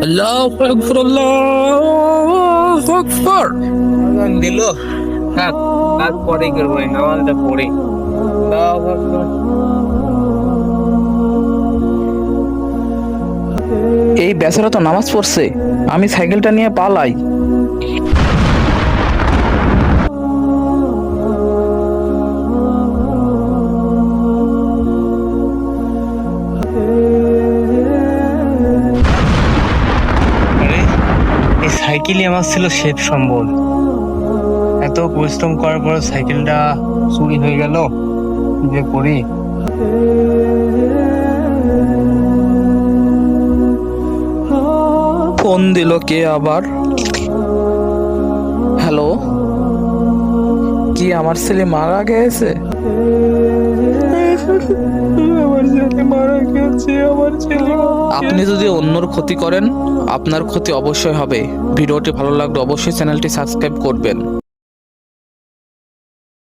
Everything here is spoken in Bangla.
আল্লাহু আকবার, আল্লাহু আকবার। আজান দিল, থাক আর পরে করবো, এই নামাজটা পড়ি। আল্লাহু আকবার। এই বেচারা তো নামাজ পড়ছে, আমি সাইকেলটা নিয়ে পালাই। আরে এই সাইকেলই আমার ছিল শেষ সম্বল। এত পরিশ্রম করার পর সাইকেলটা চুরি হয়ে গেল, কি যে করি। ফোন দিল কে আবার? হ্যালো, কি আমার ছেলে মারা গেছে? আমার ছেলে মারা গেছে, আমার ছেলে। আপনি যদি অন্যর ক্ষতি করেন, আপনার ক্ষতি অবশ্যই হবে। ভিডিওটি ভালো লাগলে অবশ্যই চ্যানেলটি সাবস্ক্রাইব করবেন।